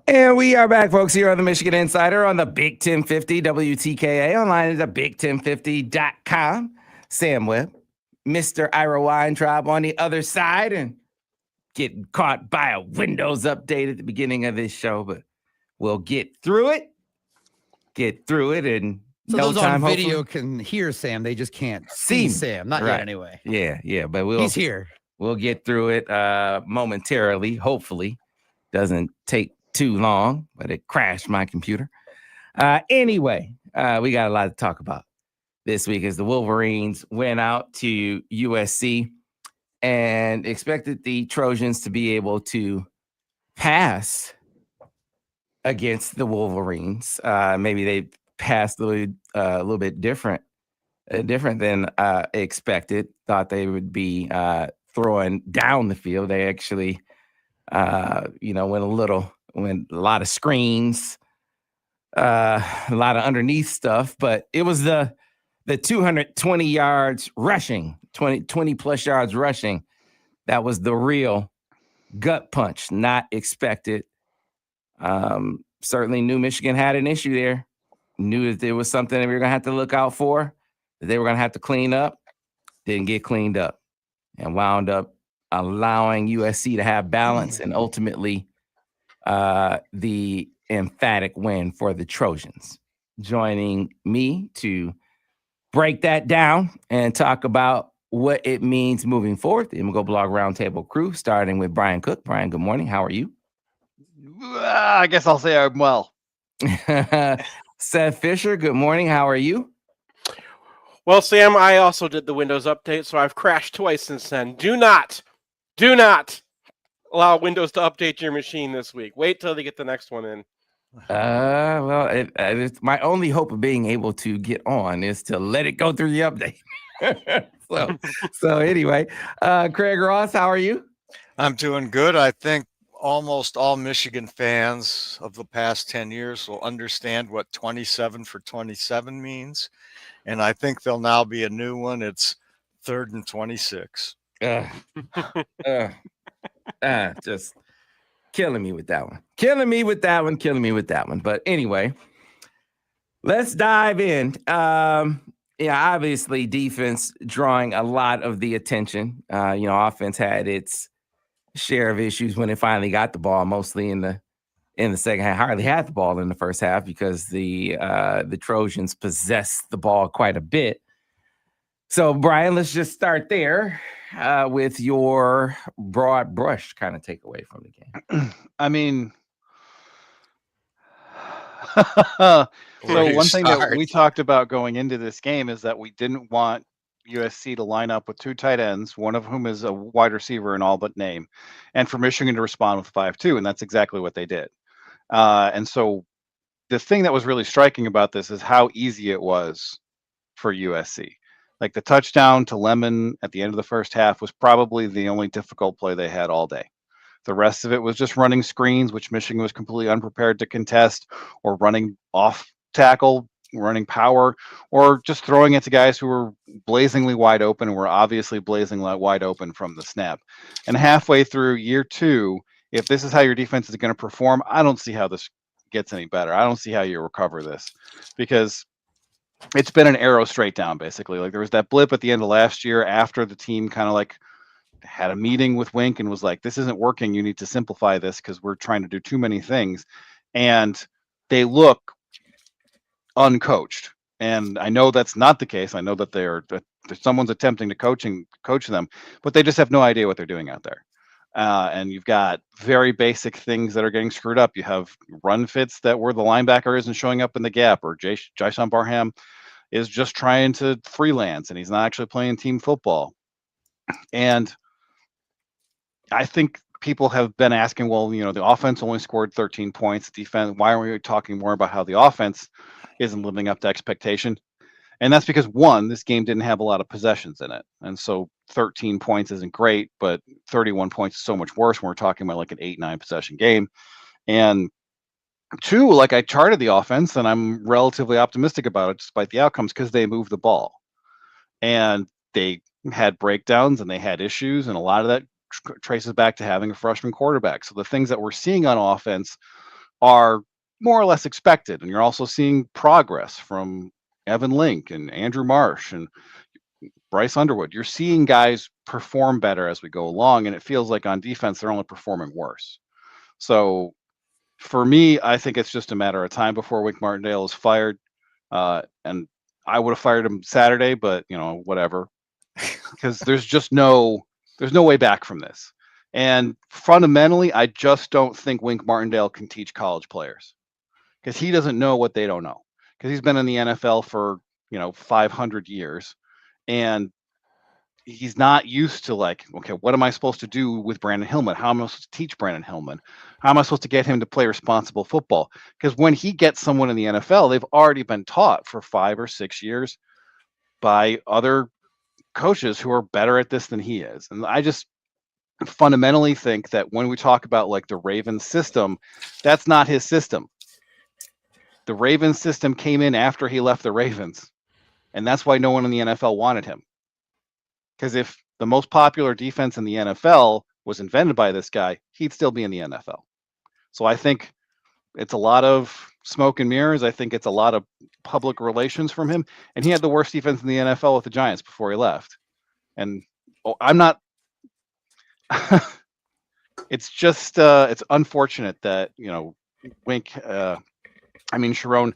And we are back, folks, here on the Michigan Insider on the Big 1050 WTKA, online at the big1050.com. Sam Webb, Mr. Ira Weintraub on the other side, and getting caught by a Windows update at the beginning of this show, but we'll get through it. And So no those time, on video hopefully. can hear Sam. They just can't see Sam. Not yet, anyway. Yeah. But He's here. We'll get through it momentarily. Hopefully, doesn't take too long. But it crashed my computer. Anyway, we got a lot to talk about this week as the Wolverines went out to USC and expected the Trojans to be able to pass against the Wolverines. Maybe they passed a little bit different than expected. Thought they would be throwing down the field. They actually, went a lot of screens, a lot of underneath stuff. But it was the 220 yards rushing, 20 plus yards rushing. That was the real gut punch, not expected. Certainly knew Michigan had an issue there. Knew that there was something that we were going to have to look out for, that they were going to have to clean up. Didn't get cleaned up and wound up allowing USC to have balance and ultimately the emphatic win for the Trojans. Joining me to break that down and talk about what it means moving forward, the MGoBlog Roundtable crew, starting with Brian Cook. Brian, good morning. How are you? I guess I'll say I'm well. Seth Fisher, good morning. How are you? Well, Sam, I also did the Windows update, so I've crashed twice since then. Do not allow Windows to update your machine this week. Wait till they get the next one in. It's my only hope of being able to get on is to let it go through the update. so anyway, Craig Ross, how are you? I'm doing good. I think almost all Michigan fans of the past 10 years will understand what 27 for 27 means. And I think there'll now be a new one. It's 3rd and 26. Just killing me with that one. But anyway, let's dive in. Obviously defense drawing a lot of the attention. Offense had its share of issues when it finally got the ball, mostly in the second half. Hardly had the ball in the first half because the Trojans possessed the ball quite a bit. So, Brian, let's just start there with your broad brush kind of takeaway from the game. I mean, so one thing that we talked about going into this game is that we didn't want USC to line up with 2 tight ends, one of whom is a wide receiver in all but name, and for Michigan to respond with 5-2, and that's exactly what they did. And so the thing that was really striking about this is how easy it was for USC. Like the touchdown to Lemon at the end of the first half was probably the only difficult play they had all day. The rest of it was just running screens, which Michigan was completely unprepared to contest, or running off tackle, running power, or just throwing it to guys who were blazingly wide open and were obviously blazingly wide open from the snap. And halfway through year 2, if this is how your defense is going to perform, I don't see how this gets any better. I don't see how you recover this, because it's been an arrow straight down, basically. Like there was that blip at the end of last year after the team kind of like had a meeting with Wink and was like, this isn't working. You need to simplify this because we're trying to do too many things. And they look uncoached. And I know that's not the case. I know that someone's attempting to coach them, but they just have no idea what they're doing out there. And you've got very basic things that are getting screwed up. You have run fits that where the linebacker isn't showing up in the gap, or Jason Barham is just trying to freelance and he's not actually playing team football. And I think people have been asking, well, the offense only scored 13 points. Defense, why aren't we talking more about how the offense isn't living up to expectation? And that's because, one, this game didn't have a lot of possessions in it. And so 13 points isn't great, but 31 points is so much worse when we're talking about like an 8-9 possession game. And 2, like I charted the offense, and I'm relatively optimistic about it despite the outcomes because they moved the ball. And they had breakdowns and they had issues, and a lot of that traces back to having a freshman quarterback. So the things that we're seeing on offense are more or less expected. And you're also seeing progress from Evan Link and Andrew Marsh and Bryce Underwood. You're seeing guys perform better as we go along, and it feels like on defense they're only performing worse. So for me, I think it's just a matter of time before Wink Martindale is fired. And I would have fired him Saturday, but whatever, because there's no way back from this. And fundamentally, I just don't think Wink Martindale can teach college players, because he doesn't know what they don't know, because he's been in the NFL for 500 years, and he's not used to like, okay, what am I supposed to do with Brandon Hillman? How am I supposed to teach Brandon Hillman? How am I supposed to get him to play responsible football? Because when he gets someone in the NFL, they've already been taught for 5 or 6 years by other coaches who are better at this than he is. And I just fundamentally think that when we talk about like the Ravens system, that's not his system. The Ravens system came in after he left the Ravens, and that's why no one in the NFL wanted him. Because if the most popular defense in the NFL was invented by this guy, he'd still be in the NFL. So I think it's a lot of smoke and mirrors. I think it's a lot of public relations from him. And he had the worst defense in the NFL with the Giants before he left. And I'm not. It's just it's unfortunate that Wink. Sharon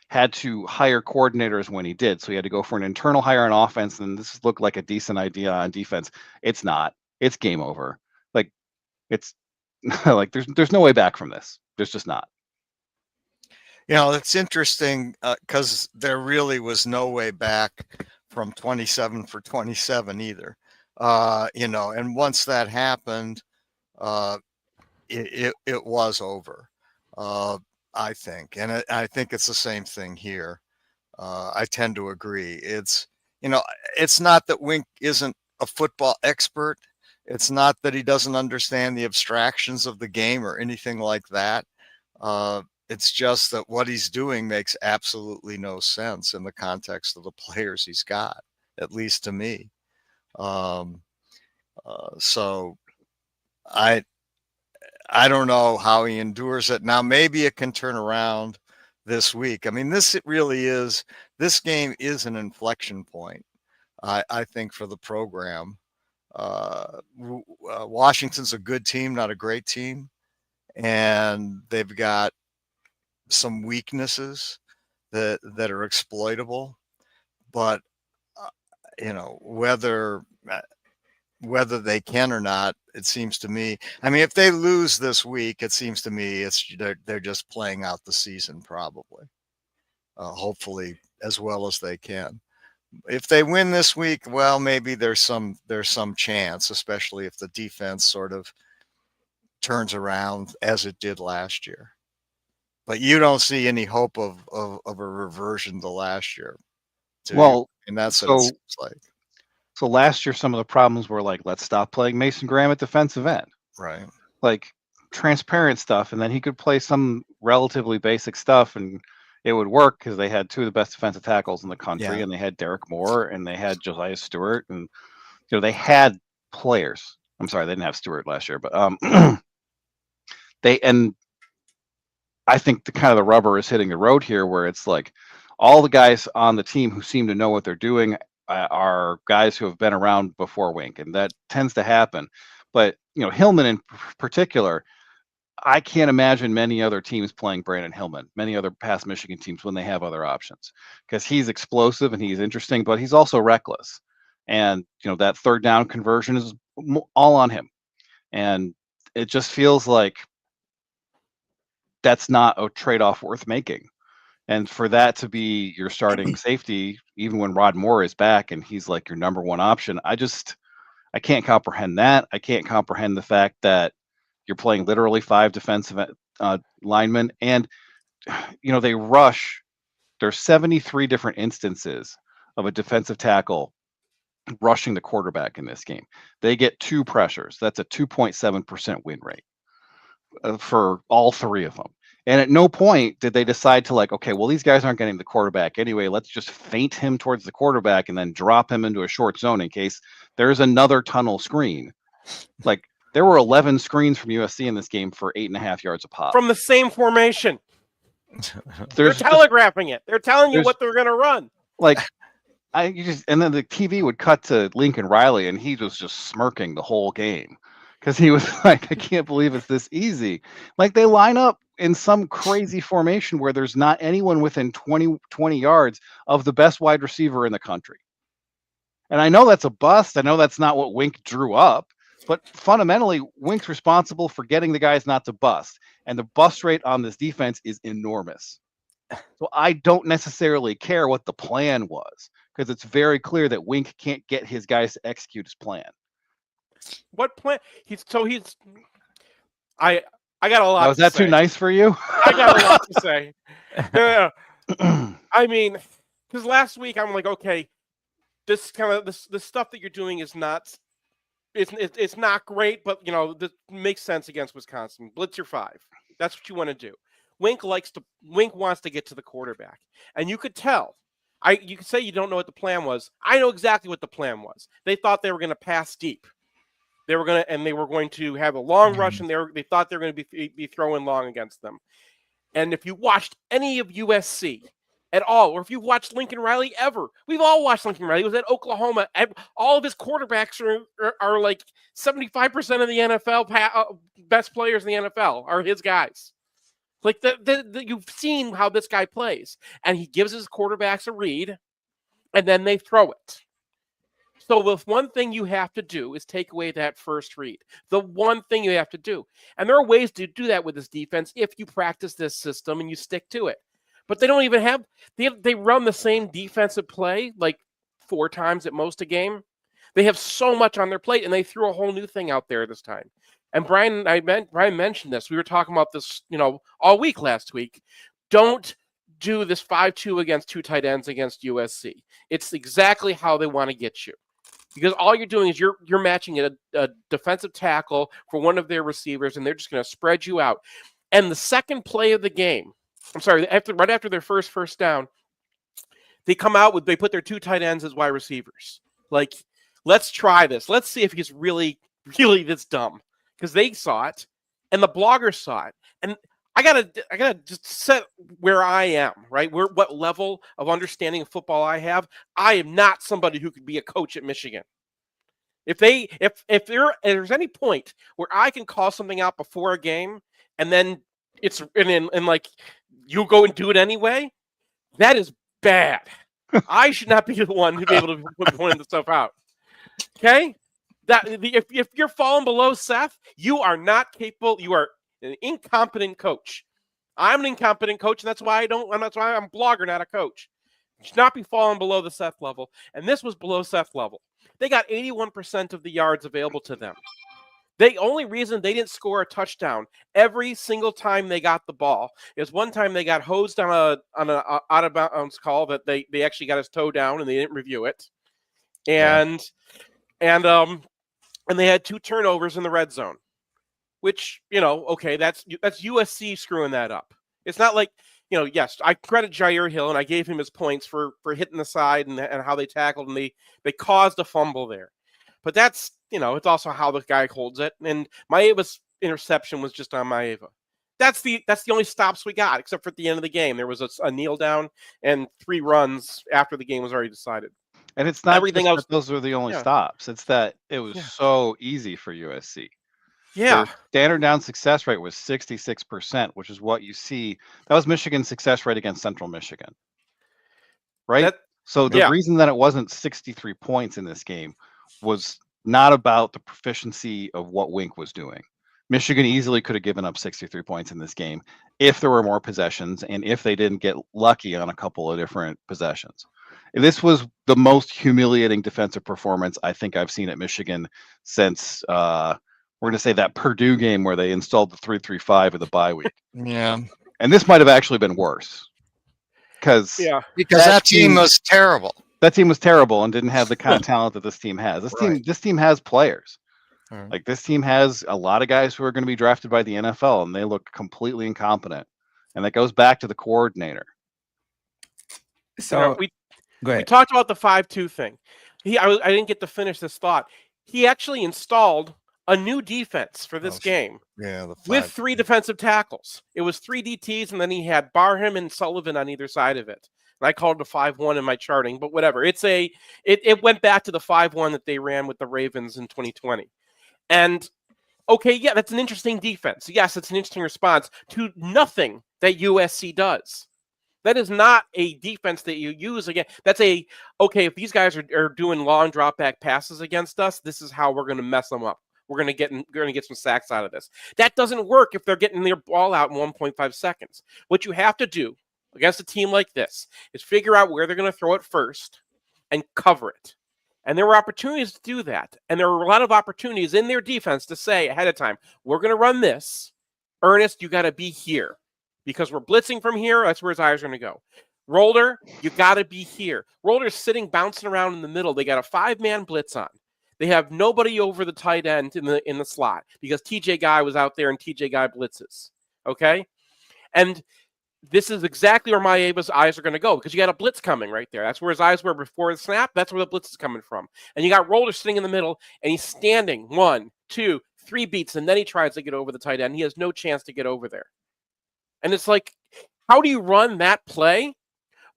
had to hire coordinators when he did. So he had to go for an internal hire on offense, and this looked like a decent idea on defense. It's not. It's game over. Like, it's like there's no way back from this. There's just not. It's interesting because there really was no way back from 27 for 27 either. And once that happened, it was over. I think, and I think it's the same thing here. I tend to agree. It's not that Wink isn't a football expert. It's not that he doesn't understand the abstractions of the game or anything like that. It's just that what he's doing makes absolutely no sense in the context of the players he's got, at least to me. So I don't know how he endures it. Now, maybe it can turn around this week. I mean, this game is an inflection point, I think, for the program. Washington's a good team, not a great team. And they've got some weaknesses that are exploitable. But, whether they can or not, it seems to me. I mean, if they lose this week, it seems to me they're just playing out the season, probably. Hopefully, as well as they can. If they win this week, well, maybe there's some chance, especially if the defense sort of turns around as it did last year. But you don't see any hope of a reversion to last year. And that's what it seems like. So last year, some of the problems were like, let's stop playing Mason Graham at defensive end. Right. Like transparent stuff. And then he could play some relatively basic stuff and it would work because they had 2 of the best defensive tackles in the country, and they had Derek Moore and they had Josiah Stewart, and they had players. I'm sorry, they didn't have Stewart last year, but I think the rubber is hitting the road here, where it's like all the guys on the team who seem to know what they're doing are guys who have been around before Wink, and that tends to happen. But Hillman in particular, I can't imagine many other teams playing Brandon Hillman, many other past Michigan teams, when they have other options, because he's explosive and he's interesting, but he's also reckless. And that third down conversion is all on him, and it just feels like that's not a trade-off worth making. And for that to be your starting safety, even when Rod Moore is back and he's like your number one option, I can't comprehend that. I can't comprehend the fact that you're playing literally 5 defensive linemen, and they rush. There's 73 different instances of a defensive tackle rushing the quarterback in this game. They get 2 pressures. That's a 2.7% win rate for all 3 of them. And at no point did they decide to okay, well, these guys aren't getting the quarterback anyway. Let's just feint him towards the quarterback and then drop him into a short zone in case there's another tunnel screen. Like, There were 11 screens from USC in this game for 8.5 yards a pop. From the same formation. They're There's telegraphing it. They're telling you what they're going to run. like, and then the TV would cut to Lincoln Riley, and he was just smirking the whole game because he was like, I can't believe it's this easy. Like, they line up in some crazy formation where there's not anyone within 20 yards of the best wide receiver in the country. And I know that's a bust. I know that's not what Wink drew up, but fundamentally, Wink's responsible for getting the guys not to bust. And the bust rate on this defense is enormous. So I don't necessarily care what the plan was, because it's very clear that Wink can't get his guys to execute his plan. What plan? I got a lot. Was that too nice for you? I got a lot to say. Yeah. I mean, because last week I'm like, okay, this kind of the stuff that you're doing is not. It's not great, but this makes sense against Wisconsin. Blitz your 5. That's what you want to do. Wink wants to get to the quarterback, and you could tell. You could say you don't know what the plan was. I know exactly what the plan was. They thought they were going to pass deep. They were going to have a long rush, and they thought they were going to be throwing long against them. And if you watched any of USC at all, or if you watched Lincoln Riley ever, we've all watched Lincoln Riley. He was at Oklahoma. All of his quarterbacks are like 75% of the NFL best players in the NFL are his guys. Like you've seen how this guy plays, and he gives his quarterbacks a read, and then they throw it. So the one thing you have to do is take away that first read. The one thing you have to do. And there are ways to do that with this defense if you practice this system and you stick to it. But they don't even have they run the same defensive play like 4 times at most a game. They have so much on their plate, and they threw a whole new thing out there this time. And Brian mentioned this. We were talking about this, all week last week. Don't do this 5-2 against 2 tight ends against USC. It's exactly how they want to get you. Because all you're doing is you're matching a defensive tackle for one of their receivers, and they're just going to spread you out. And the second play of the game, right after their first down, they come out they put their 2 tight ends as wide receivers. Like, let's try this. Let's see if he's really, really this dumb. Because they saw it, and the bloggers saw it. And I gotta just set where I am, right? What level of understanding of football I have. I am not somebody who could be a coach at Michigan. If there's any point where I can call something out before a game, and then and like you go and do it anyway, that is bad. I should not be the one to be able to point the stuff out. Okay? If you're falling below Seth, you are not capable. You are an incompetent coach. I'm an incompetent coach, and that's why I'm a blogger, not a coach. You should not be falling below the Seth level. And this was below Seth level. They got 81% of the yards available to them. The only reason they didn't score a touchdown every single time they got the ball is one time they got hosed on an out of bounds call that they actually got his toe down and they didn't review it, and they had 2 turnovers in the red zone, which okay, that's USC screwing that up. It's not like yes, I credit Jair Hill and I gave him his points for hitting the side and how they tackled and they caused a fumble there. But that's, it's also how the guy holds it. And Maeva's interception was just on Maeva. That's the only stops we got, except for at the end of the game. There was a kneel down and 3 runs after the game was already decided. And it's not everything else. Those were the only stops. It's that it was so easy for USC. Yeah. Their standard down success rate was 66%, which is what you see. That was Michigan's success rate against Central Michigan. Right? So the reason that it wasn't 63 points in this game was not about the proficiency of what Wink was doing. Michigan easily could have given up 63 points in this game if there were more possessions and if they didn't get lucky on a couple of different possessions. This was the most humiliating defensive performance I think I've seen at Michigan since we're going to say that Purdue game where they installed the 3-3-5 of the bye week. Yeah. And this might have actually been worse. Because that team was terrible. That team was terrible and didn't have the kind of talent that this team has. This team has players. Right. Like, this team has a lot of guys who are going to be drafted by the NFL, and they look completely incompetent. And that goes back to the coordinator. So go ahead. We talked about the 5-2 thing. I didn't get to finish this thought. He actually installed a new defense for this game. Yeah, with 3 defensive tackles. It was 3 DTs, and then he had Barham and Sullivan on either side of it. And I called it a 5-1 in my charting, but whatever. It went back to the 5-1 that they ran with the Ravens in 2020. And okay, yeah, that's an interesting defense. Yes, it's an interesting response to nothing that USC does. That is not a defense that you use again. That's okay, if these guys are doing long drop back passes against us, this is how we're going to mess them up. We're going to get some sacks out of this. That doesn't work if they're getting their ball out in 1.5 seconds. What you have to do against a team like this is figure out where they're going to throw it first and cover it. And there were opportunities to do that. And there were a lot of opportunities in their defense to say ahead of time, we're going to run this. Ernest, you got to be here. Because we're blitzing from here, that's where his eyes are going to go. Roller, you got to be here. Roller's sitting, bouncing around in the middle. They got a 5-man blitz on. They have nobody over the tight end in the slot because TJ Guy was out there and TJ Guy blitzes. Okay? And this is exactly where Maeva's eyes are going to go because you got a blitz coming right there. That's where his eyes were before the snap. That's where the blitz is coming from. And you got Roller sitting in the middle, and he's standing 1, 2, 3 beats, and then he tries to get over the tight end. He has no chance to get over there. And it's like, how do you run that play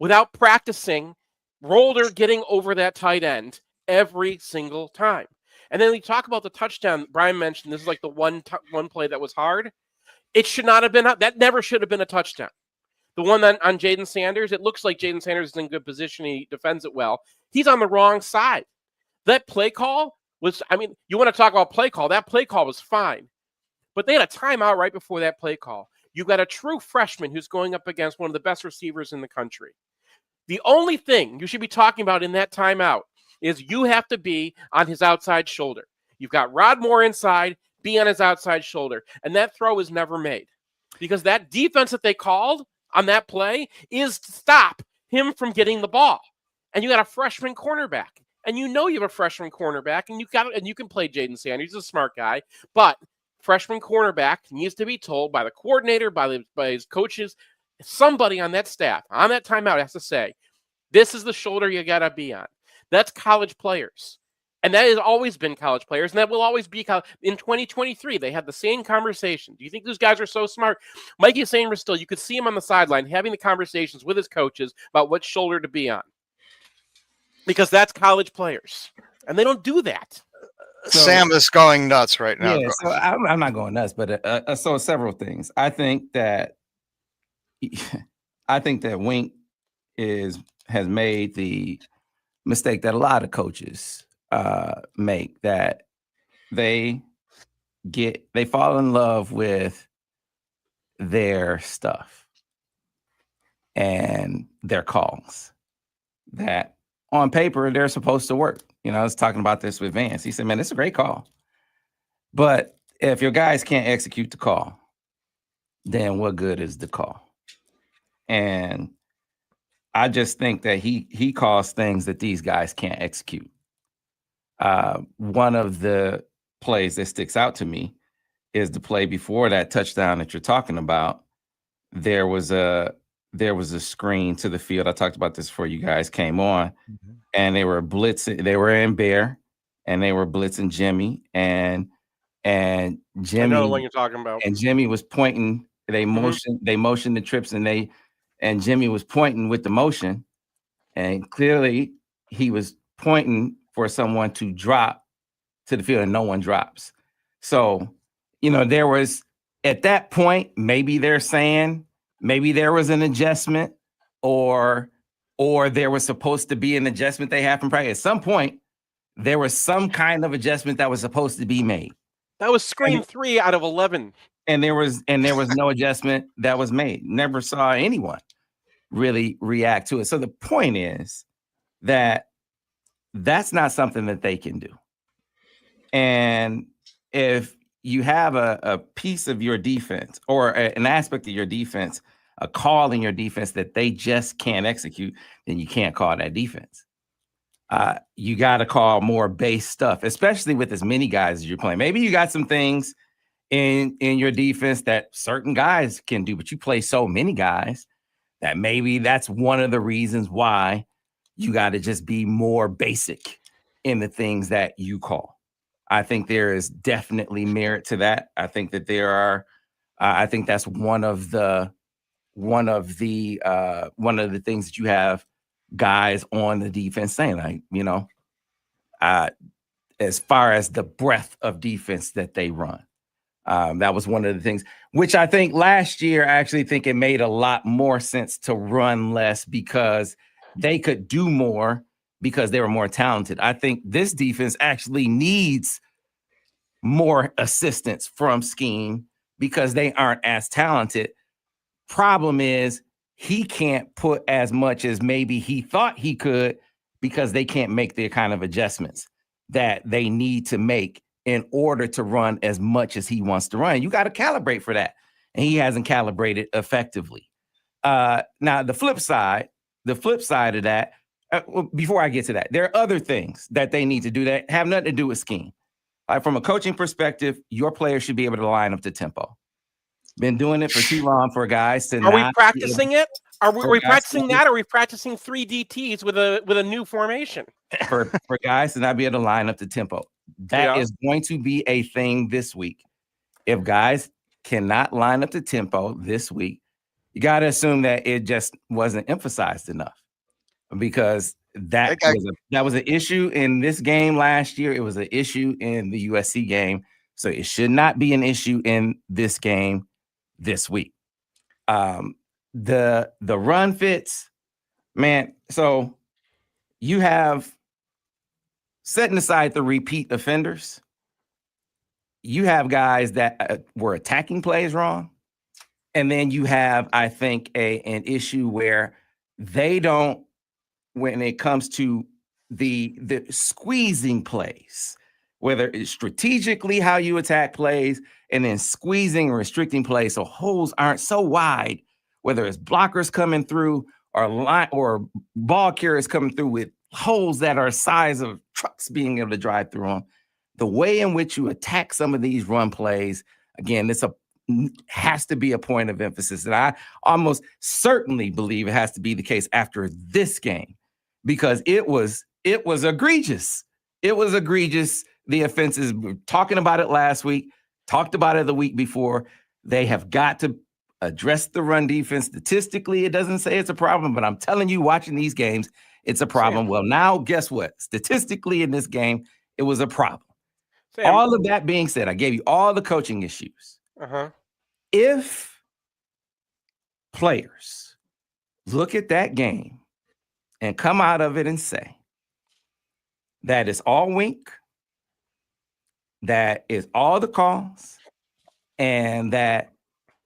without practicing Roller getting over that tight end every single time? And then we talk about the touchdown. Brian mentioned this is like the one play that was hard. It should not have been. That never should have been a touchdown. The one on Jaden Sanders, it looks like Jaden Sanders is in good position. He defends it well. He's on the wrong side. That play call was, I mean, you want to talk about play call. That play call was fine. But they had a timeout right before that play call. You've got a true freshman who's going up against one of the best receivers in the country. The only thing you should be talking about in that timeout is you have to be on his outside shoulder. You've got Rod Moore inside, be on his outside shoulder. And that throw is never made. Because that defense that they called on that play is to stop him from getting the ball. And you got a freshman cornerback. And you know you have a freshman cornerback, and you can play Jaden Sanders. He's a smart guy. But freshman cornerback needs to be told by the coordinator, by his coaches, somebody on that staff, on that timeout has to say, this is the shoulder you got to be on. That's college players. And that has always been college players, and that will always be college. In 2023, they had the same conversation. Do you think those guys are so smart? Mikey Sainristil, you could see him on the sideline having the conversations with his coaches about what shoulder to be on. Because that's college players. And they don't do that. So, Sam is going nuts right now. Yeah, so I'm not going nuts, but so several things. I think that Wink has made the mistake that a lot of coaches make, that they fall in love with their stuff and their calls that on paper they're supposed to work. You know, I was talking about this with Vance. He said, man, it's a great call. But if your guys can't execute the call, then what good is the call? And I just think that he calls things that these guys can't execute. One of the plays that sticks out to me is the play before that touchdown that you're talking about. There was a screen to the field. I talked about this before you guys came on. Mm-hmm. And they were blitzing. They were in Bear, and they were blitzing Jimmy. And Jimmy. I know what you're talking about. And Jimmy was pointing. They motioned the trips, and Jimmy was pointing with the motion, and clearly he was pointing for someone to drop to the field, and no one drops. So, you know, there was at that point, maybe they're saying maybe there was an adjustment, or there was supposed to be an adjustment they had from practice. At some point, there was some kind of adjustment that was supposed to be made. That was screen 3 out of 11. And there was no adjustment that was made. Never saw anyone really react to it. So the point is that that's not something that they can do. And if you have a piece of your defense or an aspect of your defense, a call in your defense that they just can't execute, then you can't call that defense. You got to call more base stuff, especially with as many guys as you're playing. Maybe you got some things in your defense that certain guys can do, but you play so many guys that maybe that's one of the reasons why you got to just be more basic in the things that you call. I think there is definitely merit to that. I think that there are. I think that's one of the things that you have guys on the defense saying, like, as far as the breadth of defense that they run. That was one of the things, which I think last year, I actually think it made a lot more sense to run less because they could do more because they were more talented. I think this defense actually needs more assistance from scheme because they aren't as talented. Problem is, he can't put as much as maybe he thought he could because they can't make the kind of adjustments that they need to make in order to run as much as he wants to run. You got to calibrate for that. And he hasn't calibrated effectively. Now, the flip side of that, before I get to that, there are other things that they need to do that have nothing to do with scheme. From a coaching perspective, your players should be able to line up to tempo. Been doing it for too long for guys to Are we practicing it? Are we practicing that? Or are we practicing 3 DTs with a new formation? For guys to not be able to line up the tempo. That is going to be a thing this week. If guys cannot line up the tempo this week, you got to assume that it just wasn't emphasized enough, because that was an issue in this game last year. It was an issue in the USC game. So it should not be an issue in this game this week. The run fits, man. So you have, setting aside the repeat offenders, you have guys that were attacking plays wrong. And then you have, I think, an issue where they don't, when it comes to the squeezing plays, whether it's strategically how you attack plays and then squeezing and restricting plays so holes aren't so wide, whether it's blockers coming through or ball carriers coming through with holes that are size of trucks being able to drive through them. The way in which you attack some of these run plays, again, this has to be a point of emphasis. And I almost certainly believe it has to be the case after this game, because it was egregious. It was egregious. The offenses, we were talking about it last week, talked about it the week before. They have got to address the run defense. Statistically, it doesn't say it's a problem, but I'm telling you, watching these games, it's a problem. Well, now guess what? Statistically in this game, it was a problem. All of that being said, I gave you all the coaching issues. If players look at that game and come out of it and say that it's all wink, that is all the calls, and that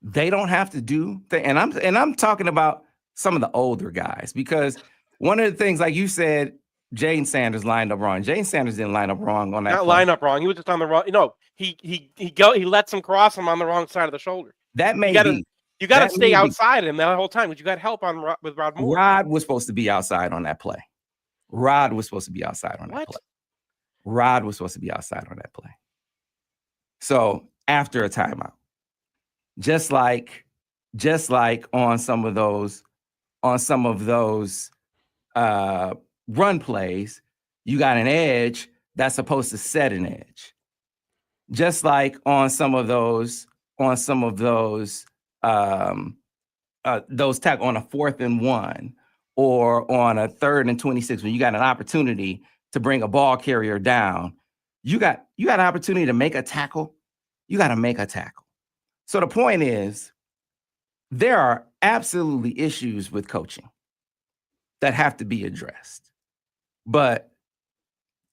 they don't have to do and I'm talking about some of the older guys, because one of the things, like you said, Jaden Sanders lined up wrong. Jaden Sanders didn't line up wrong on that. Not line up wrong. He was just on the wrong. No, he lets him cross him on the wrong side of the shoulder. That may be. You got to stay outside him that whole time. But you got help with Rod Moore. Rod was supposed to be outside on that play. Rod was supposed to be outside on that play. Rod was supposed to be outside on that play. So after a timeout, just like on some of those run plays, you got an edge that's supposed to set an edge. Just like on some of those tackles on a 4th and 1 or on a 3rd and 26, when you got an opportunity to bring a ball carrier down, you got an opportunity to make a tackle. You got to make a tackle. So the point is, there are absolutely issues with coaching that have to be addressed. But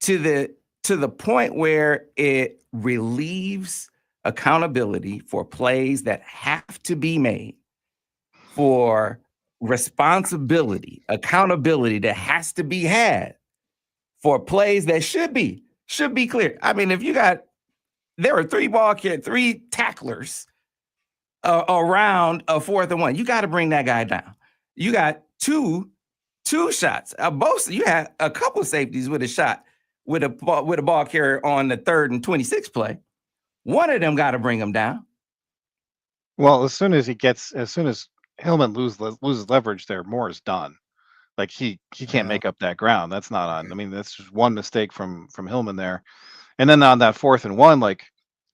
to the point where it relieves accountability for plays that have to be made, for responsibility, accountability that has to be had for plays that should be clear. I mean, there were 3 tacklers around a 4th and 1. You got to bring that guy down. You got two shots. You had a couple of safeties with a shot with a ball carrier on the 3rd and 26 play. One of them got to bring him down. Well, as soon as Hillman loses leverage there, Moore is done. Like he can't make up that ground. That's not on. I mean, that's just one mistake from Hillman there. And then on that 4th and 1, like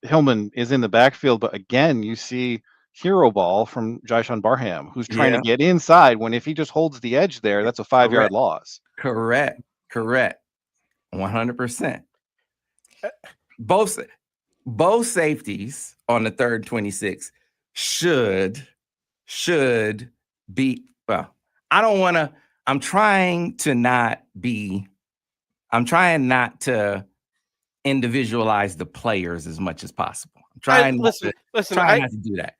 Hillman is in the backfield, but again, you see hero ball from Jyshawn Barham, who's trying to get inside when if he just holds the edge there, that's a 5-yard loss. Correct. 100%. Both safeties on the 3rd 26 should be, well, I'm trying not to individualize the players as much as possible. I'm trying not to do that.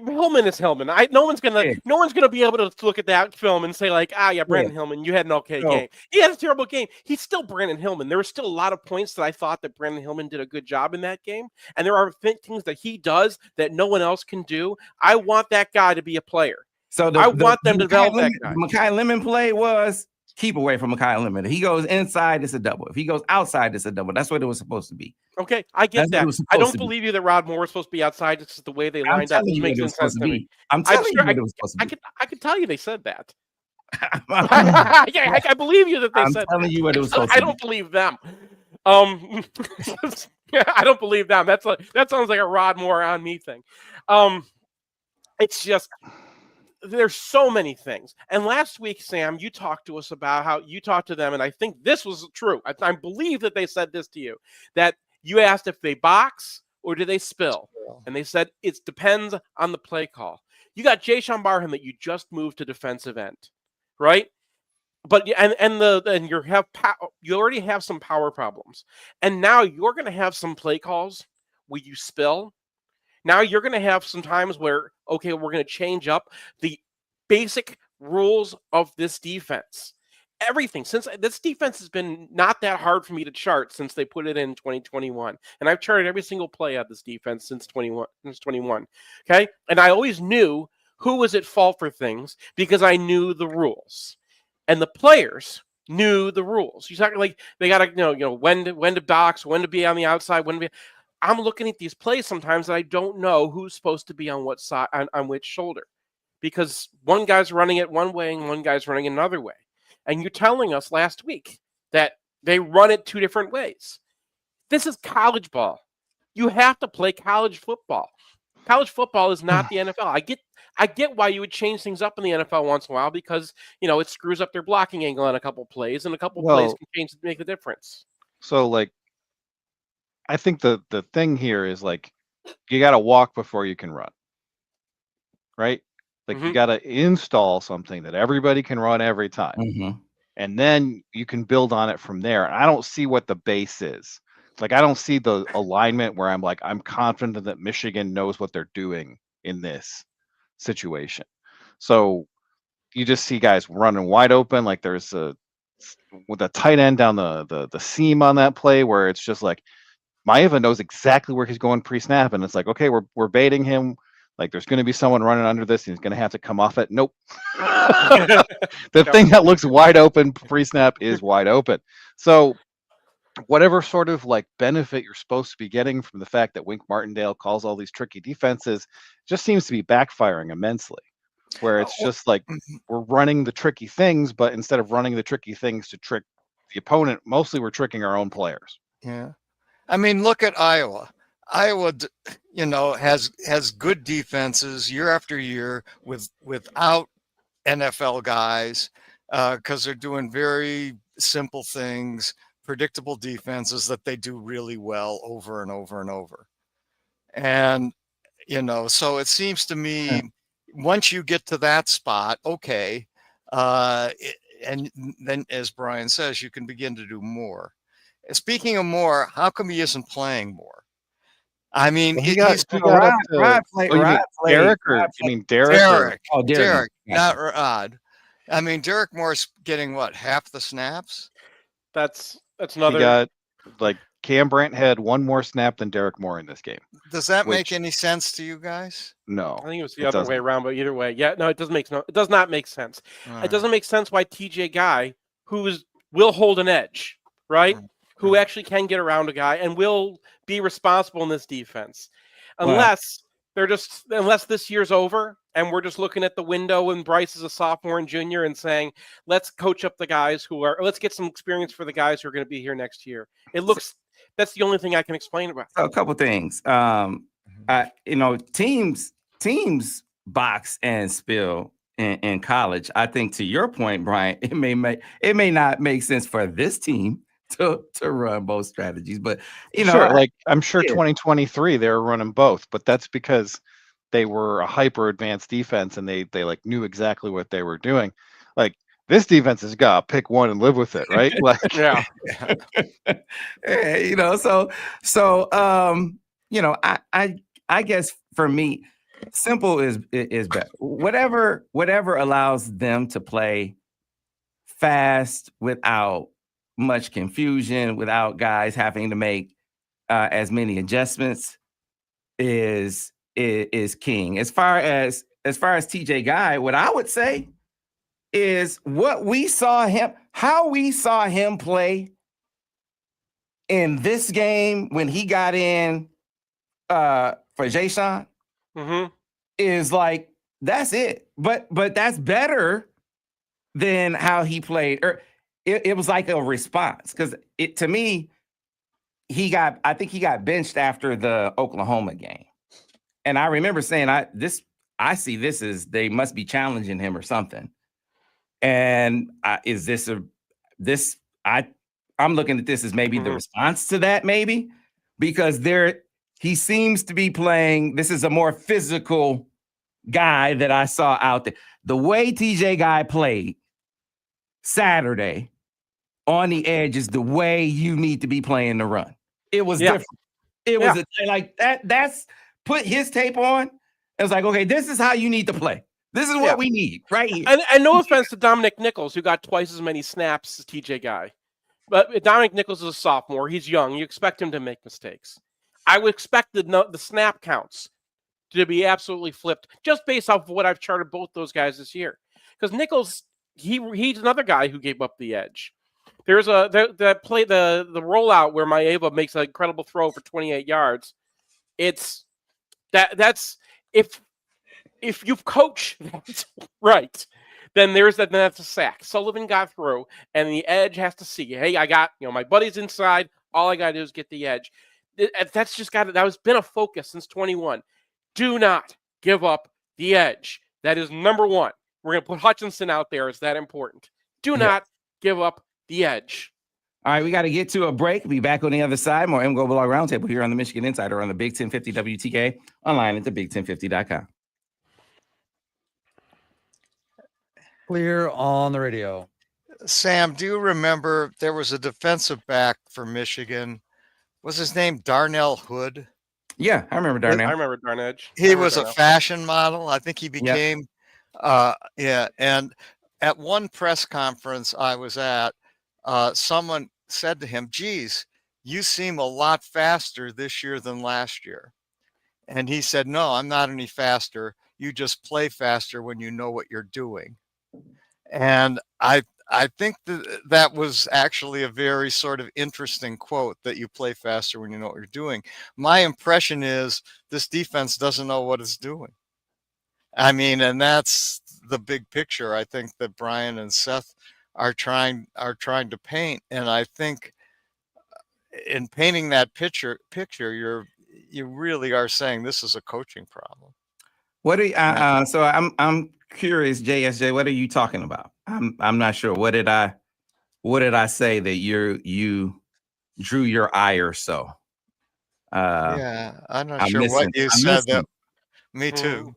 Hillman is Hillman. No one's gonna be able to look at that film and say like, Brandon Hillman, you had an okay game. He had a terrible game. He's still Brandon Hillman. There were still a lot of points that I thought that Brandon Hillman did a good job in that game, and there are things that he does that no one else can do. I want that guy to be a player. So I want them to develop that guy. The Mekhi Lemon play was keep away from Mekhi Lemon. If he goes inside, it's a double. If he goes outside, it's a double. That's what it was supposed to be. Okay, I get that. I don't believe you that Rod Moore was supposed to be outside. It's just the way they lined up. It makes sense to me. I'm telling you what it was supposed to be. I could tell you they said that. I believe you that they said that. I'm telling you what it was supposed to be. I don't believe them. I don't believe them. That sounds like a Rod Moore on me thing. It's just there's so many things. And last week, Sam, you talked to us about how you talked to them, and I think this was true. I believe that they said this to you, that you asked if they box or do they spill, and they said it depends on the play call. You got Jyshawn Barham that you just moved to defensive end, right? But you already have some power problems, and now you're going to have some play calls where you spill. Now you're going to have some times where, okay, we're going to change up the basic rules of this defense. Everything, since this defense has been not that hard for me to chart since they put it in 2021. And I've charted every single play of this defense since 21. Okay. And I always knew who was at fault for things because I knew the rules. And the players knew the rules. You talk like they got to know when to box, when to be on the outside, when to be. I'm looking at these plays sometimes and I don't know who's supposed to be on what side, on which shoulder, because one guy's running it one way and one guy's running it another way. And you're telling us last week that they run it 2 different ways. This is college ball. You have to play college football. College football is not the NFL. I get why you would change things up in the NFL once in a while because it screws up their blocking angle on a couple plays, and a couple plays can make the difference. So like, I think the thing here is like, you got to walk before you can run, right? Like you got to install something that everybody can run every time, and then you can build on it from there. And I don't see what the base is. Like I don't see the alignment where I'm confident that Michigan knows what they're doing in this situation. So you just see guys running wide open. Like there's with a tight end down the seam on that play where it's just like Maeva knows exactly where he's going pre-snap, and it's like, okay, we're baiting him. Like there's going to be someone running under this, and he's going to have to come off it. Nope. The thing that looks wide open pre-snap is wide open. So whatever sort of like benefit you're supposed to be getting from the fact that Wink Martindale calls all these tricky defenses just seems to be backfiring immensely, where it's just like we're running the tricky things, but instead of running the tricky things to trick the opponent, mostly we're tricking our own players. Yeah. I mean, look at Iowa. Iowa, has good defenses year after year without NFL guys because they're doing very simple things, predictable defenses that they do really well over and over and over. And, so it seems to me once you get to that spot, okay, and then as Brian says, you can begin to do more. Speaking of more, how come he isn't playing more? I mean, Derek. Oh, Derek, not Rod. I mean, Derek Moore's getting what, half the snaps? That's another. He got like Cam Brandt had one more snap than Derek Moore in this game. Does that make any sense to you guys? No, I think it was the other way around, but either way, yeah, no, it does not make sense. It doesn't make sense why TJ Guy, will hold an edge, right? Who actually can get around a guy and will be responsible in this defense, unless this year's over and we're just looking at the window when Bryce is a sophomore and junior and saying, let's coach up the guys let's get some experience for the guys who are going to be here next year. It looks That's the only thing I can explain about. So a couple things. Teams box and spill in college. I think to your point, Brian, it may not make sense for this team to run both strategies, but sure, I'm sure 2023 they were running both, but that's because they were a hyper advanced defense and they like knew exactly what they were doing. Like this defense has got to pick one and live with it, right? Like yeah. I guess for me, simple is better. Whatever allows them to play fast without much confusion, without guys having to make as many adjustments is king. As far as TJ Guy, what I would say is how we saw him play in this game when he got in for Jay-Sean is like, that's it. But that's better than how he played. Or it was like a response, because to me, I think he got benched after the Oklahoma game. And I remember saying, I see this as they must be challenging him or something. And is this I'm looking at this as maybe the response to that, maybe, because he seems to be playing. This is a more physical guy that I saw out there. The way TJ Guy played Saturday on the edge is the way you need to be playing the run. It was different. It was like that. That's put his tape on. It was like, okay, this is how you need to play. This is what we need right here. And no offense to Dominic Nichols, who got twice as many snaps as TJ Guy. But Dominic Nichols is a sophomore. He's young. You expect him to make mistakes. I would expect the snap counts to be absolutely flipped just based off of what I've charted both those guys this year. Because Nichols, he's another guy who gave up the edge. There's the rollout where Maeva makes an incredible throw for 28 yards. That's if you've coached that right, then that's a sack. Sullivan got through, and the edge has to see, hey, I got, my buddy's inside. All I got to do is get the edge. That has been a focus since 21. Do not give up the edge. That is number one. We're going to put Hutchinson out there. It's that important. Do not give up the edge. All right, we got to get to a break. Be back on the other side. More MGoBlog Roundtable here on the Michigan Insider on the Big 1050 WTK, online at thebig1050.com. Clear on the radio. Sam, do you remember there was a defensive back for Michigan? Was his name Darnell Hood? Yeah, I remember Darnell. I remember Darnedge. He was a fashion model. I think he became, and at one press conference I was at, someone said to him, geez, you seem a lot faster this year than last year. And he said, no, I'm not any faster. You just play faster when you know what you're doing. And I think that was actually a very sort of interesting quote, that you play faster when you know what you're doing. My impression is this defense doesn't know what it's doing. I mean, and that's the big picture I think that Brian and Seth are trying to paint. And I think in painting that picture, you really are saying this is a coaching problem. What do you, so I'm curious, JSJ, what are you talking about? I'm not sure. What did I say that you drew your eye or so? I'm not sure what you said. Me too.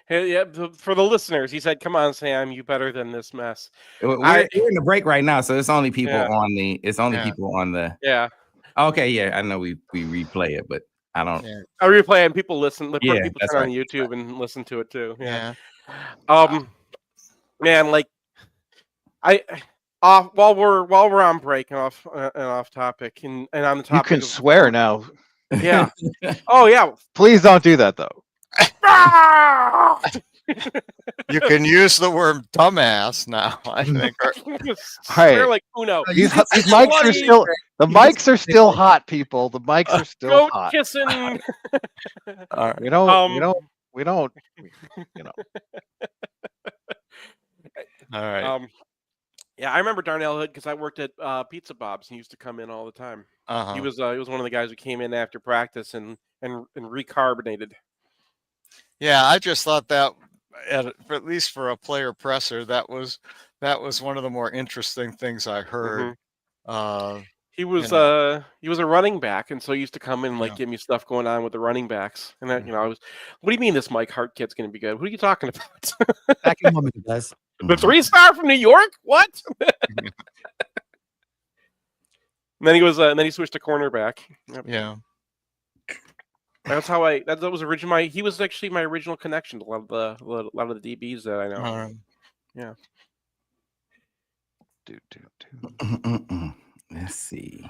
Yeah, for the listeners, he said, "Come on, Sam, you better than this mess." We're in the break right now, so it's only people on the. It's only people on the. Yeah. Okay. Yeah, I know we replay it, but I don't. Yeah. I replay and people listen. Yeah, people turn on YouTube and listen to it too. Yeah. Man, like while we're on break and off topic and on the topic. You can swear now. Yeah. Oh yeah. Please don't do that though. You can use the word dumbass now, I think. Right. Like Uno. These mics are still, the mics are still hot, people. The mics are still hot. Kissing. We don't, you know. All right. Yeah, I remember Darnell Hood because I worked at Pizza Bob's. He used to come in all the time. He was one of the guys who came in after practice and recarbonated. Yeah, I just thought that at least for a player presser, that was one of the more interesting things I heard. He was a running back, and so he used to come in and give me stuff going on with the running backs. And that, I was, what do you mean this Mike Hart kid's going to be good? What are you talking about? Back in moment, guys. The 3-star from New York? What? And then he was, and then he switched to cornerback. Yep. Yeah. That's how that was originally he was actually my original connection to a lot of the DBs that I know. Yeah. Let's see.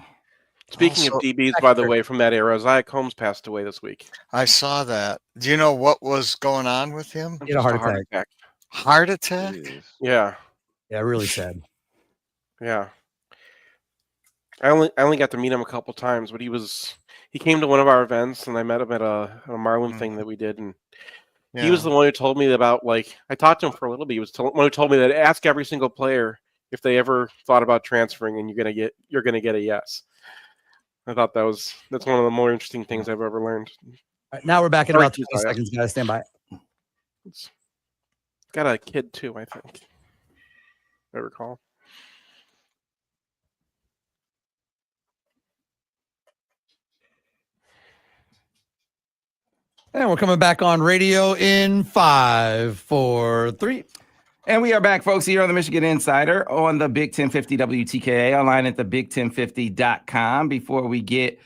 Speaking of DBs, by the way, from that era, Isaiah Combs passed away this week. I saw that. Do you know what was going on with him? He had a heart attack. Heart attack? Yeah. Yeah, really sad. Yeah. I only got to meet him a couple times, but he came to one of our events, and I met him at a Marlin thing that we did, and he was the one who told me about, I talked to him for a little bit. He was the one who told me that ask every single player if they ever thought about transferring, and you're gonna get a yes. I thought that's one of the more interesting things I've ever learned. All right, now we're back in about 20 seconds, guys. Stand by. It's got a kid too, I think. If I recall. And we're coming back on radio in 5, 4, 3. And we are back, folks, here on the Michigan Insider on the Big 1050 WTKA, online at the big1050.com. Before we get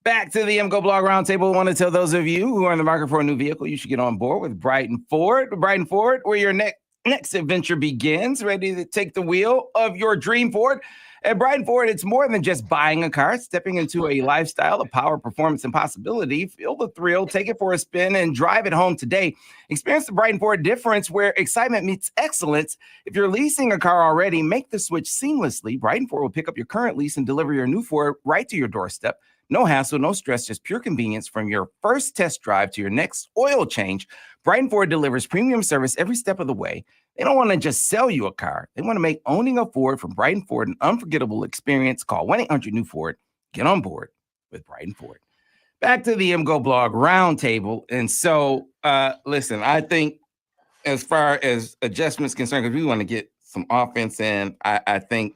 back to the MGoBlog Roundtable, I want to tell those of you who are in the market for a new vehicle, you should get on board with Brighton Ford. Brighton Ford, where your next adventure begins, ready to take the wheel of your dream Ford. At Brighton Ford, it's more than just buying a car, stepping into a lifestyle of power, performance, and possibility. Feel the thrill, take it for a spin, and drive it home today. Experience the Brighton Ford difference where excitement meets excellence. If you're leasing a car already, make the switch seamlessly. Brighton Ford will pick up your current lease and deliver your new Ford right to your doorstep. No hassle, no stress, just pure convenience from your first test drive to your next oil change. Brighton Ford delivers premium service every step of the way. They don't want to just sell you a car. They want to make owning a Ford from Brighton Ford an unforgettable experience. Call 1-800-NEW-FORD. Get on board with Brighton Ford. Back to the MGoBlog Roundtable. And so, listen, I think as far as adjustments concerned, because we want to get some offense in, I think,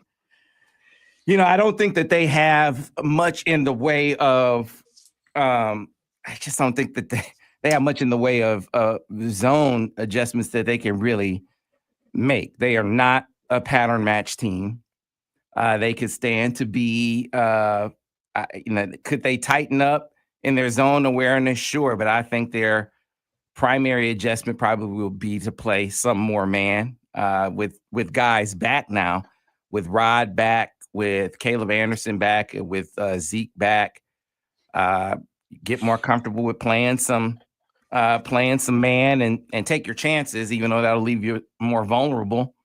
I don't think that they have much in the way of, I just don't think that they have much in the way of zone adjustments that they can really make. They are not a pattern match team. They could stand to be, could they tighten up in their zone awareness? Sure, but I think their primary adjustment probably will be to play some more man with guys back now, with Rod back, with Caleb Anderson back, with Zeke back. Get more comfortable with playing some man and take your chances, even though that'll leave you more vulnerable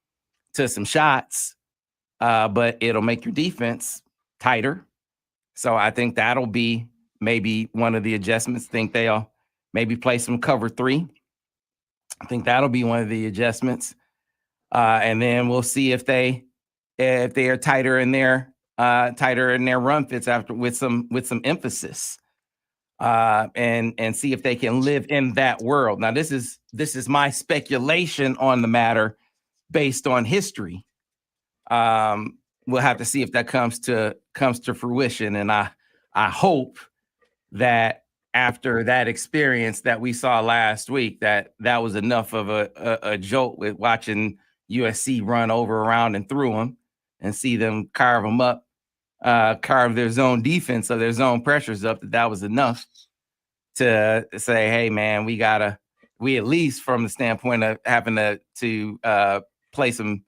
to some shots. But it'll make your defense tighter. So I think that'll be maybe one of the adjustments. Think they'll maybe play some cover 3. I think that'll be one of the adjustments. And then we'll see if they are tighter in their run fits after with some emphasis. And see if they can live in that world. Now, this is my speculation on the matter based on history. We'll have to see if that comes to fruition. And I hope that after that experience that we saw last week, that was enough of a jolt with watching USC run over, around, and through them, and see them carve them up. Carve their zone defense of their zone pressures up, that was enough to say, hey man, we at least from the standpoint of having to play some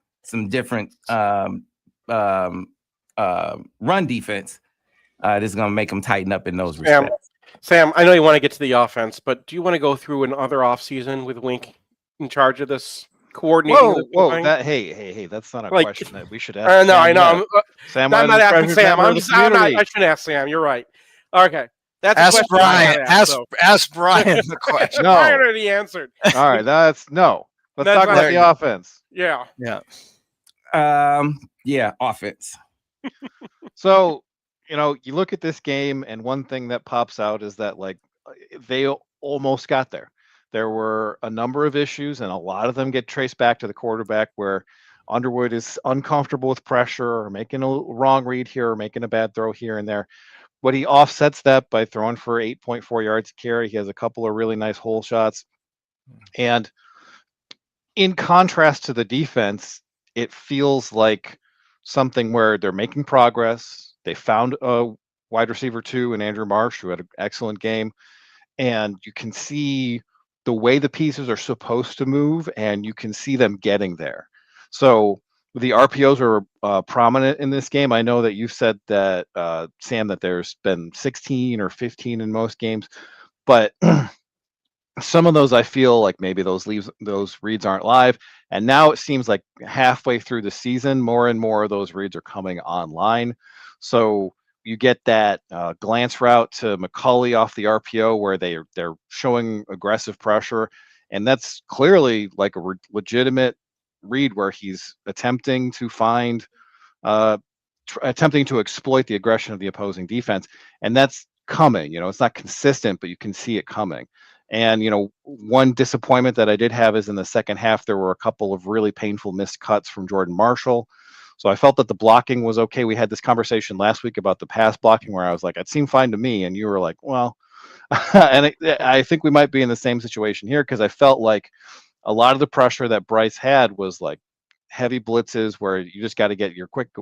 different run defense, this is going to make them tighten up in those respects. Sam, I know you want to get to the offense, but do you want to go through another offseason with Wink in charge of this? Coordinating. Whoa! Hey! That's not a question that we should ask. No, I know. Sam, I'm not asking Sam. I shouldn't ask Sam. You're right. Okay, that's ask Brian. Ask Brian the question. No, Brian already answered. All right, that's no. Let's talk about the offense. Yeah. Yeah, offense. So, you look at this game, and one thing that pops out is that they almost got there. There were a number of issues, and a lot of them get traced back to the quarterback, where Underwood is uncomfortable with pressure or making a wrong read here or making a bad throw here and there. But he offsets that by throwing for 8.4 yards a carry. He has a couple of really nice hole shots. And in contrast to the defense, it feels like something where they're making progress. They found a wide receiver 2 in Andrew Marsh, who had an excellent game. And you can see the way the pieces are supposed to move, and you can see them getting there. So the RPOs are prominent in this game. I know that you said that, Sam, that there's been 16 or 15 in most games, but some of those I feel like maybe those reads aren't live. And now it seems like halfway through the season, more and more of those reads are coming online. So you get that glance route to McCulley off the RPO where they're showing aggressive pressure, and that's clearly like a legitimate read where he's attempting to find, attempting to exploit the aggression of the opposing defense, and that's coming. It's not consistent, but you can see it coming. And one disappointment that I did have is in the second half, there were a couple of really painful missed cuts from Jordan Marshall. So I felt that the blocking was okay. We had this conversation last week about the pass blocking where I was like, it seemed fine to me. And you were like, well, and I think we might be in the same situation here, because I felt like a lot of the pressure that Bryce had was like heavy blitzes where you just got to get your quick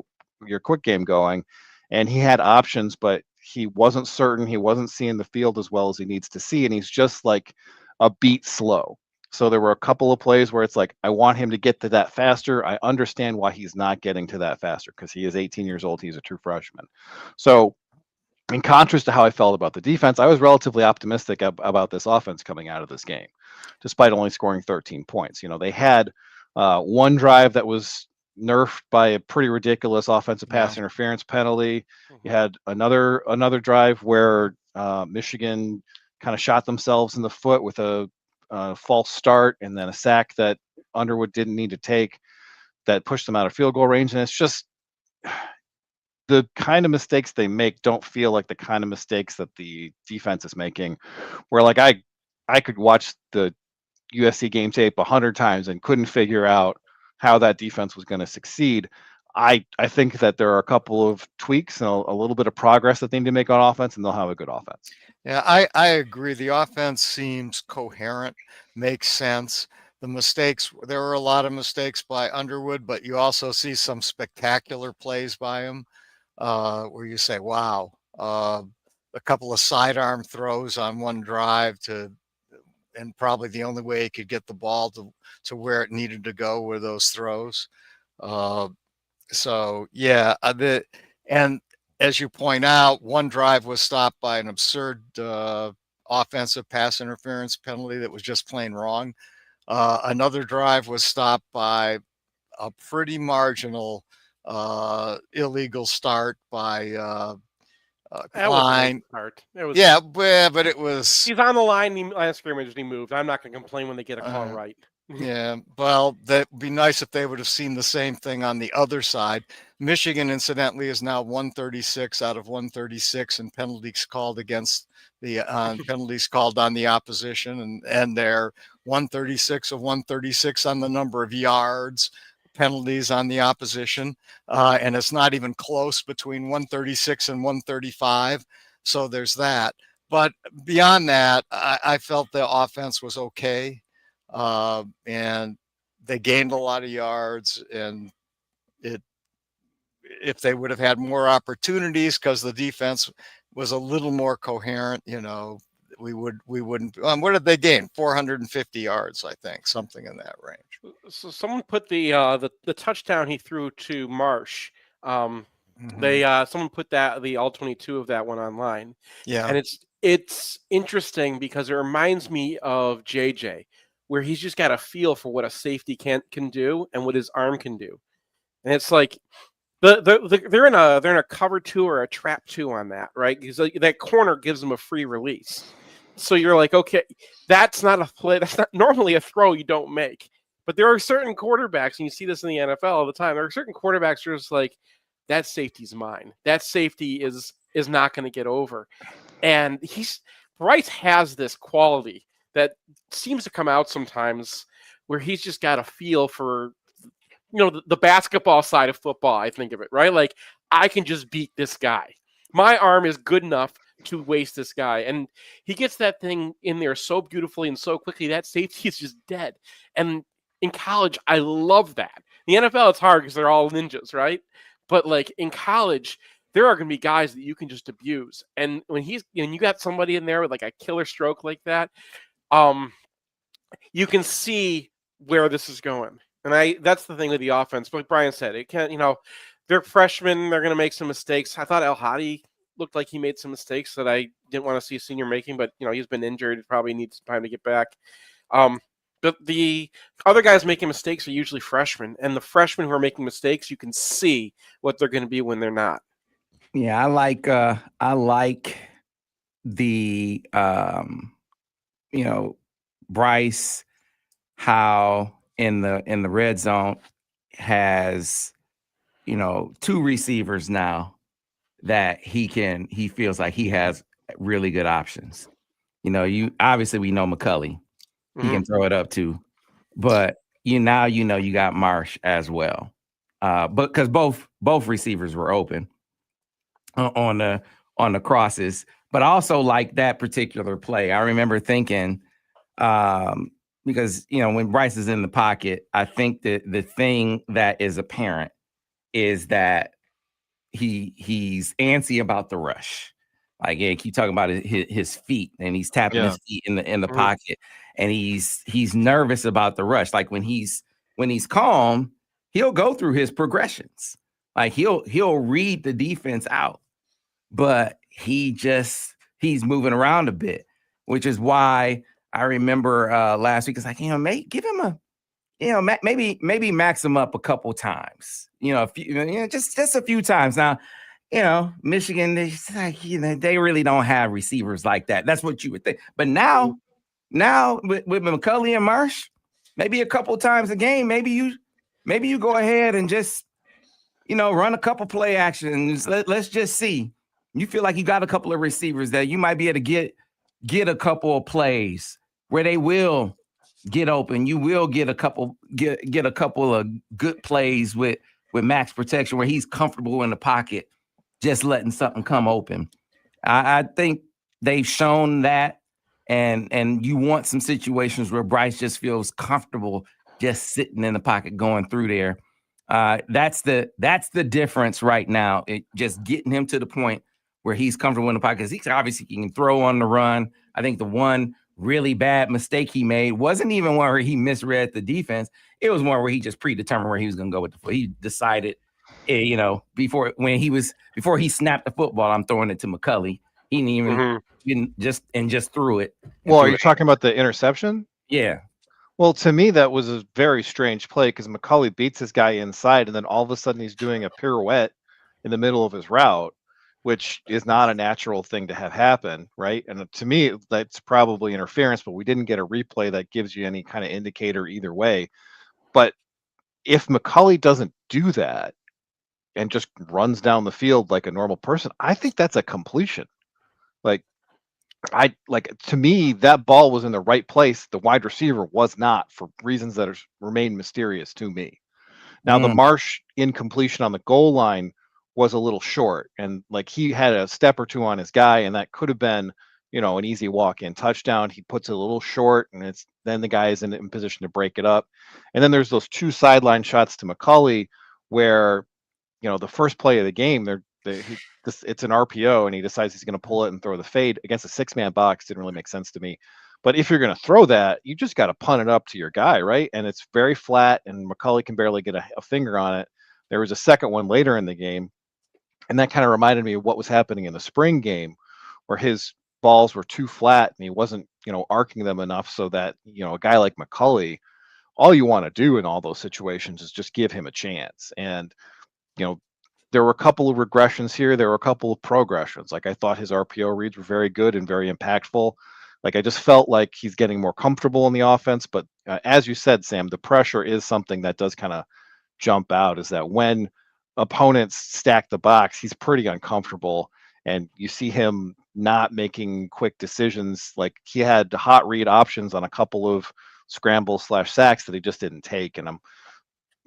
game going. And he had options, but he wasn't certain. He wasn't seeing the field as well as he needs to see. And he's just like a beat slow. So there were a couple of plays where it's like, I want him to get to that faster. I understand why he's not getting to that faster, because he is 18 years old. He's a true freshman. So in contrast to how I felt about the defense, I was relatively optimistic about this offense coming out of this game, despite only scoring 13 points. They had one drive that was nerfed by a pretty ridiculous offensive pass interference penalty. You had another drive where Michigan kind of shot themselves in the foot with a false start, and then a sack that Underwood didn't need to take that pushed them out of field goal range. And it's just the kind of mistakes they make don't feel like the kind of mistakes that the defense is making, where like I could watch the USC game tape 100 times and couldn't figure out how that defense was going to succeed. I think that there are a couple of tweaks and a little bit of progress that they need to make on offense, and they'll have a good offense. Yeah, I agree. The offense seems coherent, makes sense. The mistakes, there were a lot of mistakes by Underwood, but you also see some spectacular plays by him where you say, wow, a couple of sidearm throws on one drive and probably the only way he could get the ball to where it needed to go were those throws. So yeah, and as you point out, one drive was stopped by an absurd offensive pass interference penalty that was just plain wrong. Another drive was stopped by a pretty marginal illegal start by Klein. Yeah, but it was. He's on the line. Last scrimmage, and he moved. I'm not going to complain when they get a call right. Yeah, well, that'd be nice if they would have seen the same thing on the other side. Michigan, incidentally, is now 136 out of 136 in penalties called against the penalties called on the opposition, and they're 136 of 136 on the number of yards penalties on the opposition, and it's not even close between 136 and 135. So there's that. But beyond that, I felt the offense was okay. And they gained a lot of yards, and if they would have had more opportunities because the defense was a little more coherent, we wouldn't. What did they gain? 450 yards, I think, something in that range. So someone put the touchdown he threw to Marsh. Someone put the all 22 of that one online. Yeah, and it's interesting because it reminds me of JJ, where he's just got a feel for what a safety can do and what his arm can do, and it's like they're in a cover 2 or a trap 2 on that, right? Because that corner gives them a free release, so you're like, okay, that's not a play. That's not normally a throw you don't make, But there are certain quarterbacks, and you see this in the NFL all the time. There are certain quarterbacks who are just like, that safety's mine. That safety is not going to get over. And Bryce has this quality that seems to come out sometimes where he's just got a feel for, the basketball side of football, I think of it, right? Like, I can just beat this guy. My arm is good enough to waste this guy. And he gets that thing in there so beautifully and so quickly, that safety is just dead. And in college, I love that. In the NFL, it's hard because they're all ninjas, right? But like in college, there are going to be guys that you can just abuse. And when you got somebody in there with like a killer stroke like that, you can see where this is going. And that's the thing with the offense. But like Brian said, it can't, they're freshmen. They're going to make some mistakes. I thought El Hadi looked like he made some mistakes that I didn't want to see a senior making, but he's been injured. He probably needs some time to get back. But the other guys making mistakes are usually freshmen, and the freshmen who are making mistakes, you can see what they're going to be when they're not. Yeah, I like the Bryce, how in the red zone has two receivers now that he feels like he has really good options. You obviously, we know McCulley, he can throw it up too, but you got Marsh as well, but because both receivers were open on the crosses. But I also like that particular play. I remember thinking, because when Bryce is in the pocket, I think that the thing that is apparent is that he's antsy about the rush. Like, yeah, keep talking about his feet, and he's tapping his feet in the pocket, and he's nervous about the rush. Like when he's calm, he'll go through his progressions. Like he'll read the defense out, but he's moving around a bit, which is why I remember last week it's like, give him a, maybe max him up a couple times, a few, just a few times. Now, Michigan, they really don't have receivers like that. That's what you would think. But now with McCulley and Marsh, maybe a couple times a game, maybe you go ahead and just, run a couple play actions. Let's just see. You feel like you got a couple of receivers that you might be able to get a couple of plays where they will get open. You will get a couple of good plays with max protection where he's comfortable in the pocket, just letting something come open. I think they've shown that, and you want some situations where Bryce just feels comfortable just sitting in the pocket going through there. That's the difference right now. Just getting him to the point where he's comfortable in the pocket. He obviously can throw on the run. I think the one really bad mistake he made wasn't even one where he misread the defense. It was one where he just predetermined where he was going to go with the foot. He decided, before he snapped the football, I'm throwing it to McCulley. He didn't even just threw it. Well, are you talking about the interception? Yeah. Well, to me, that was a very strange play because McCulley beats this guy inside, and then all of a sudden he's doing a pirouette in the middle of his route, which is not a natural thing to have happen, right? And to me, that's probably interference, but we didn't get a replay that gives you any kind of indicator either way. But if McCulley doesn't do that and just runs down the field like a normal person, I think that's a completion. To me, that ball was in the right place. The wide receiver was not, for reasons that remain mysterious to me. Now, the Marsh incompletion on the goal line was a little short, and he had a step or two on his guy, and that could have been, an easy walk-in touchdown. He puts it a little short, and then the guy is in position to break it up. And then there's those two sideline shots to McCulley where, the first play of the game, it's an RPO, and he decides he's going to pull it and throw the fade against a six-man box. Didn't really make sense to me. But if you're going to throw that, you just got to punt it up to your guy, right? And it's very flat, and McCulley can barely get a finger on it. There was a second one later in the game, and that kind of reminded me of what was happening in the spring game, where his balls were too flat, and he wasn't, arcing them enough so that, a guy like McCulley, all you want to do in all those situations is just give him a chance. And, there were a couple of regressions here. There were a couple of progressions. I thought his RPO reads were very good and very impactful. Like I just felt like he's getting more comfortable in the offense. But as you said, Sam, the pressure is something that does kind of jump out. Is that when opponents stack the box, he's pretty uncomfortable, and you see him not making quick decisions. Like he had hot read options on a couple of scramble/sacks that he just didn't take, and I'm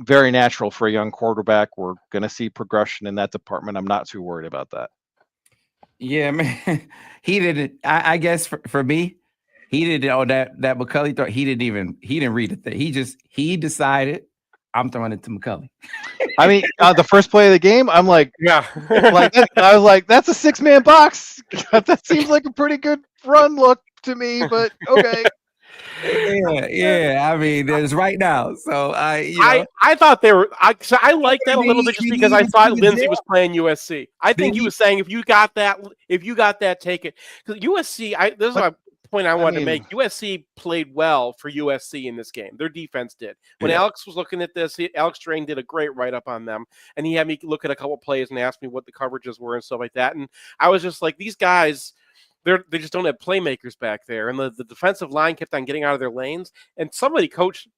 very natural for a young quarterback. We're going to see progression in that department. I'm not too worried about that. Yeah, man. He didn't. I guess for me, he didn't. Oh, that McCulley throw. He didn't read the thing. He decided I'm throwing it to McCulley. I mean, the first play of the game, I'm like, Yeah. I was like, that's a 6-man box. That seems like a pretty good run look to me, but okay. Yeah. I mean, there's right now. So I thought they were. I like that a little bit just because I thought Lindsey was playing USC. I think he was saying if you got that, take it. Because USC, this is my point I wanted to make. USC played well for USC in this game. Their defense did. When Alex was looking at this, Alex Drain did a great write up on them, and he had me look at a couple plays and ask me what the coverages were and stuff like that. And I was just like, these guys. They just don't have playmakers back there. And the defensive line kept on getting out of their lanes. And somebody coached,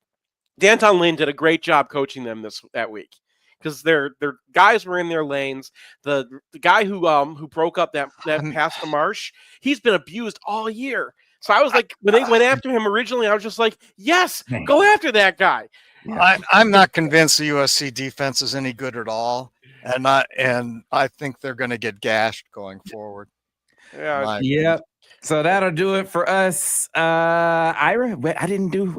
Danton Lynn did a great job coaching them that week. Because their guys were in their lanes. The guy who broke up that pass to Marsh, he's been abused all year. So I was like, when they went after him originally, I was just like, yes, go after that guy. I'm not convinced the USC defense is any good at all. And I think they're going to get gashed going forward. Yeah. So that'll do it for us. Ira,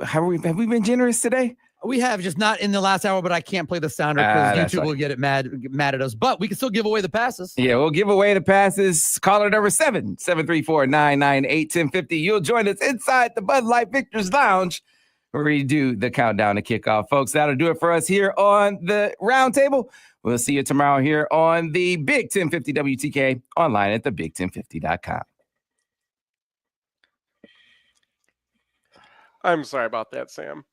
have we been generous today? We have, just not in the last hour, but I can't play the sounder because YouTube will get it mad at us. But we can still give away the passes. Yeah, we'll give away the passes. Caller number 734-998-1050. You'll join us inside the Bud Light Victor's Lounge where we do the countdown to kickoff. Folks, that'll do it for us here on the Roundtable. We'll see you tomorrow here on the Big 1050 WTK, online at thebig1050.com. I'm sorry about that, Sam.